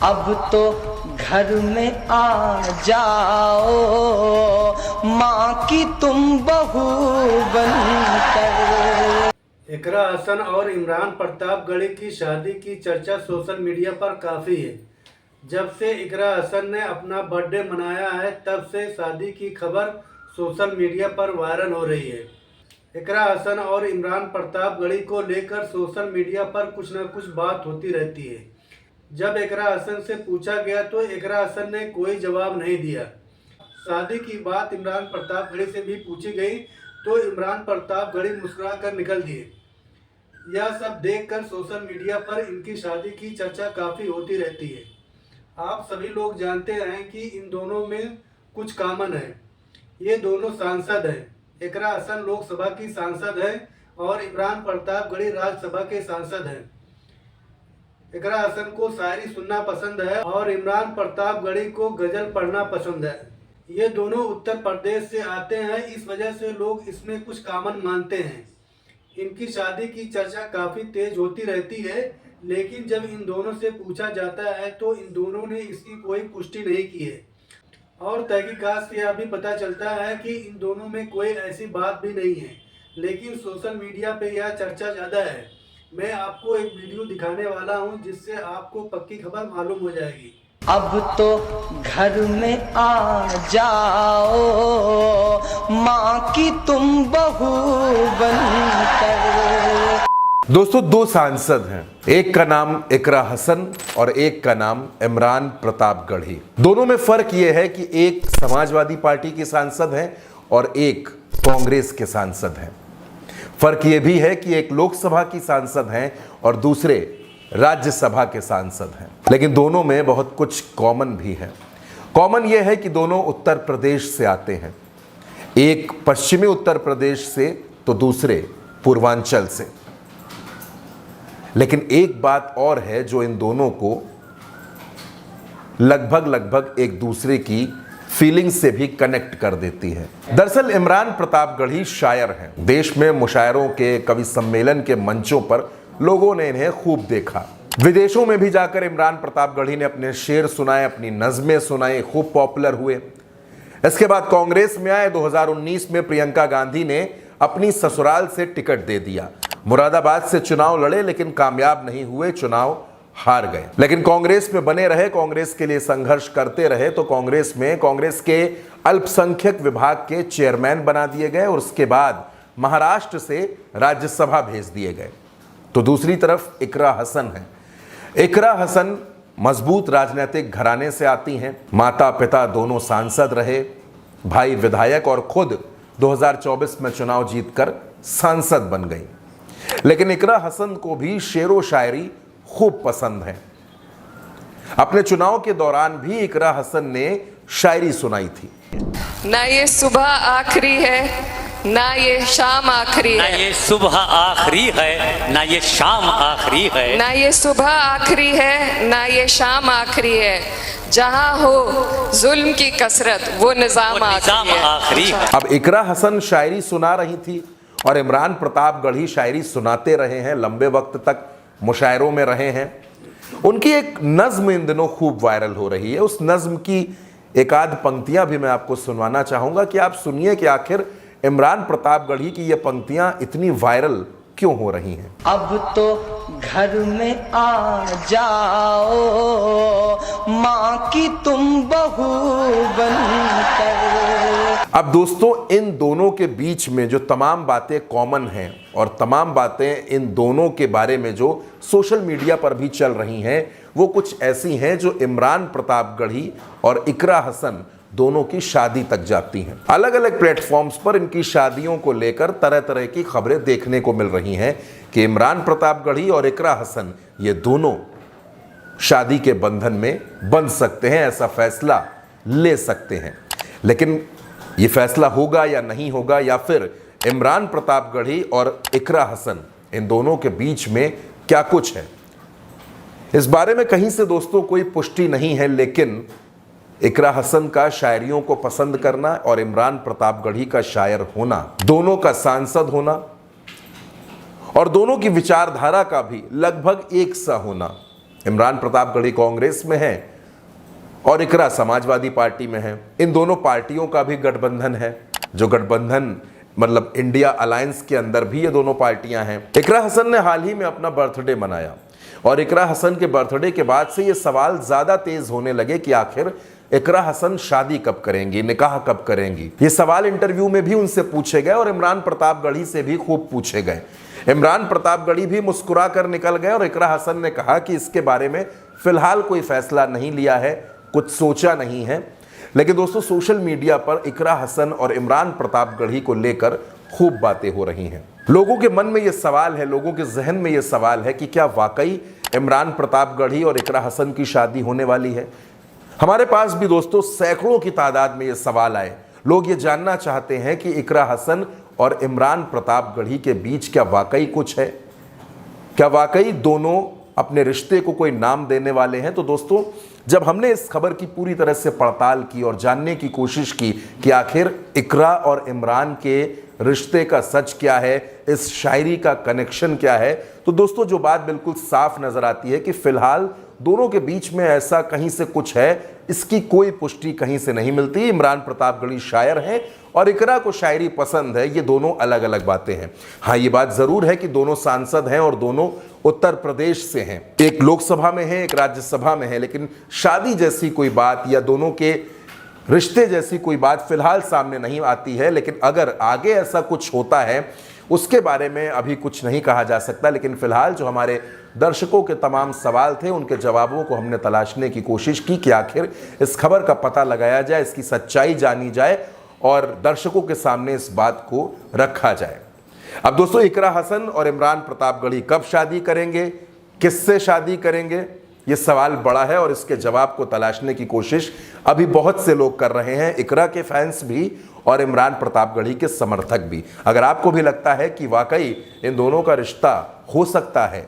अब तो घर में आ जाओ, माँ की तुम बहू बनकर। इकरा हसन और इमरान प्रतापगढ़ी की शादी की चर्चा सोशल मीडिया पर काफ़ी है। जब से इकरा हसन ने अपना बर्थडे मनाया है तब से शादी की खबर सोशल मीडिया पर वायरल हो रही है। इकरा हसन और इमरान प्रतापगढ़ी को लेकर सोशल मीडिया पर कुछ न कुछ बात होती रहती है। जब इकरा हसन से पूछा गया तो इकरा हसन ने कोई जवाब नहीं दिया। शादी की बात इमरान प्रतापगढ़ी से भी पूछी गई तो इमरान प्रतापगढ़ी मुस्कुरा कर निकल दिए। यह सब देखकर सोशल मीडिया पर इनकी शादी की चर्चा काफ़ी होती रहती है। आप सभी लोग जानते हैं कि इन दोनों में कुछ कॉमन है। ये दोनों सांसद हैं। इकरा हसन लोकसभा की सांसद है और इमरान प्रतापगढ़ी राज्यसभा के सांसद हैं। इकरा हसन को शायरी सुनना पसंद है और इमरान प्रतापगढ़ी को गजल पढ़ना पसंद है। ये दोनों उत्तर प्रदेश से आते हैं, इस वजह से लोग इसमें कुछ कॉमन मानते हैं। इनकी शादी की चर्चा काफ़ी तेज होती रहती है, लेकिन जब इन दोनों से पूछा जाता है तो इन दोनों ने इसकी कोई पुष्टि नहीं की है। और तहकीकात से यह भी पता चलता है कि इन दोनों में कोई ऐसी बात भी नहीं है, लेकिन सोशल मीडिया पे यह चर्चा ज़्यादा है। मैं आपको एक वीडियो दिखाने वाला हूं जिससे आपको पक्की खबर मालूम हो जाएगी। अब तो घर में आ जाओ, माँ की तुम बहू बनकर। दोस्तों, दो सांसद हैं, एक का नाम इकरा हसन और एक का नाम इमरान प्रतापगढ़ी। दोनों में फर्क यह है कि एक समाजवादी पार्टी के सांसद हैं और एक कांग्रेस के सांसद हैं। फर्क यह भी है कि एक लोकसभा की सांसद हैं और दूसरे राज्यसभा के सांसद हैं, लेकिन दोनों में बहुत कुछ कॉमन भी है। कॉमन यह है कि दोनों उत्तर प्रदेश से आते हैं, एक पश्चिमी उत्तर प्रदेश से तो दूसरे पूर्वांचल से। लेकिन एक बात और है जो इन दोनों को लगभग एक दूसरे की फीलिंग से भी कनेक्ट कर देती है। दरअसल इमरान प्रतापगढ़ी शायर हैं। देश में मुशायरों के, कवि सम्मेलन के मंचों पर लोगों ने इन्हें खूब देखा। विदेशों में भी जाकर इमरान प्रतापगढ़ी ने अपने शेर सुनाए, अपनी नज़में सुनाई, खूब पॉपुलर हुए। इसके बाद कांग्रेस में आए। 2019 में प्रियंका गांधी ने अपनी ससुराल से टिकट दे दिया। मुरादाबाद से चुनाव लड़े लेकिन कामयाब नहीं हुए, चुनाव हार गए। लेकिन कांग्रेस में बने रहे, कांग्रेस के लिए संघर्ष करते रहे। तो कांग्रेस में कांग्रेस के अल्पसंख्यक विभाग के चेयरमैन बना दिए गए और उसके बाद महाराष्ट्र से राज्यसभा भेज दिए गए। तो दूसरी तरफ इकरा हसन है। इकरा हसन मजबूत राजनीतिक घराने से आती हैं। माता पिता दोनों सांसद रहे, भाई विधायक और खुद 2024 में चुनाव जीतकर सांसद बन गई। लेकिन इकरा हसन को भी शेरो शायरी खूब पसंद है। अपने चुनाव के दौरान भी इकरा हसन ने शायरी सुनाई थी। ना ये सुबह आखिरी है, ना ये शाम आखिरी ना है, ये सुबह आखिरी है, ना ये शाम आखिरी है, ना ये सुबह आखिरी है, ना ये शाम आखिरी है। जहाँ हो जुल्म की कसरत वो निजाम आखिरी है। अब इकरा हसन शायरी सुना रही थी और इमरान प्रतापगढ़ी शायरी सुनाते रहे हैं, लंबे वक्त तक मुशायरों में रहे हैं। उनकी एक नज्म इन दिनों खूब वायरल हो रही है। उस नज्म की एक आध पंक्तियां भी मैं आपको सुनवाना चाहूंगा कि आप सुनिए कि आखिर इमरान प्रतापगढ़ी की ये पंक्तियां इतनी वायरल क्यों हो रही हैं। अब तो घर में आ जाओ, माँ की तुम बहू बनकर। अब दोस्तों, इन दोनों के बीच में जो तमाम बातें कॉमन हैं और तमाम बातें इन दोनों के बारे में जो सोशल मीडिया पर भी चल रही हैं, वो कुछ ऐसी हैं जो इमरान प्रतापगढ़ी और इकरा हसन दोनों की शादी तक जाती हैं। अलग अलग प्लेटफॉर्म्स पर इनकी शादियों को लेकर तरह तरह की खबरें देखने को मिल रही हैं कि इमरान प्रतापगढ़ी और इकरा हसन ये दोनों शादी के बंधन में बंध सकते हैं, ऐसा फैसला ले सकते हैं। लेकिन ये फैसला होगा या नहीं होगा, या फिर इमरान प्रतापगढ़ी और इकरा हसन इन दोनों के बीच में क्या कुछ है, इस बारे में कहीं से दोस्तों कोई पुष्टि नहीं है। लेकिन इकरा हसन का शायरियों को पसंद करना और इमरान प्रतापगढ़ी का शायर होना, दोनों का सांसद होना और दोनों की विचारधारा का भी लगभग एक सा होना, इमरान प्रतापगढ़ी कांग्रेस में है और इकरा समाजवादी पार्टी में है। इन दोनों पार्टियों का भी गठबंधन है, जो गठबंधन मतलब इंडिया अलायंस के अंदर भी ये दोनों पार्टियां हैं। इकरा हसन ने हाल ही में अपना बर्थडे मनाया और इकरा हसन के बर्थडे के बाद से ये सवाल ज्यादा तेज होने लगे कि आखिर इकरा हसन शादी कब करेंगी, निकाह कब करेंगी। ये सवाल इंटरव्यू में भी उनसे पूछे गए और इमरान प्रतापगढ़ी से भी खूब पूछे गए। इमरान प्रतापगढ़ी भी मुस्कुरा कर निकल गए और इकरा हसन ने कहा कि इसके बारे में फिलहाल कोई फैसला नहीं लिया है, कुछ सोचा नहीं है। लेकिन दोस्तों, सोशल मीडिया पर इकरा हसन और इमरान प्रतापगढ़ी को लेकर खूब बातें हो रही हैं। लोगों के मन में यह सवाल है, लोगों के जहन में यह सवाल है कि क्या वाकई इमरान प्रतापगढ़ी और इकरा हसन की शादी होने वाली है। हमारे पास भी दोस्तों सैकड़ों की तादाद में ये सवाल आए। लोग ये जानना चाहते हैं कि इकरा हसन और इमरान प्रतापगढ़ी के बीच क्या वाकई कुछ है, क्या वाकई दोनों अपने रिश्ते को कोई नाम देने वाले हैं। तो दोस्तों, जब हमने इस खबर की पूरी तरह से पड़ताल की और जानने की कोशिश की कि आखिर इकरा और इमरान के रिश्ते का सच क्या है, इस शायरी का कनेक्शन क्या है, तो दोस्तों जो बात बिल्कुल साफ नजर आती है कि फिलहाल दोनों के बीच में ऐसा कहीं से कुछ है, इसकी कोई पुष्टि कहीं से नहीं मिलती। इमरान प्रतापगढ़ी शायर हैं और इकरा को शायरी पसंद है, ये दोनों अलग अलग बातें हैं। हाँ, ये बात जरूर है कि दोनों सांसद हैं और दोनों उत्तर प्रदेश से हैं, एक लोकसभा में है, एक राज्यसभा में है, लेकिन शादी जैसी कोई बात या दोनों के रिश्ते जैसी कोई बात फिलहाल सामने नहीं आती है। लेकिन अगर आगे ऐसा कुछ होता है उसके बारे में अभी कुछ नहीं कहा जा सकता। लेकिन फिलहाल जो हमारे दर्शकों के तमाम सवाल थे, उनके जवाबों को हमने तलाशने की कोशिश की कि आखिर इस खबर का पता लगाया जाए, इसकी सच्चाई जानी जाए और दर्शकों के सामने इस बात को रखा जाए। अब दोस्तों, इकरा हसन और इमरान प्रतापगढ़ी कब शादी करेंगे, किससे शादी करेंगे, ये सवाल बड़ा है और इसके जवाब को तलाशने की कोशिश अभी बहुत से लोग कर रहे हैं, इकरा के फैंस भी और इमरान प्रतापगढ़ी के समर्थक भी। अगर आपको भी लगता है कि वाकई इन दोनों का रिश्ता हो सकता है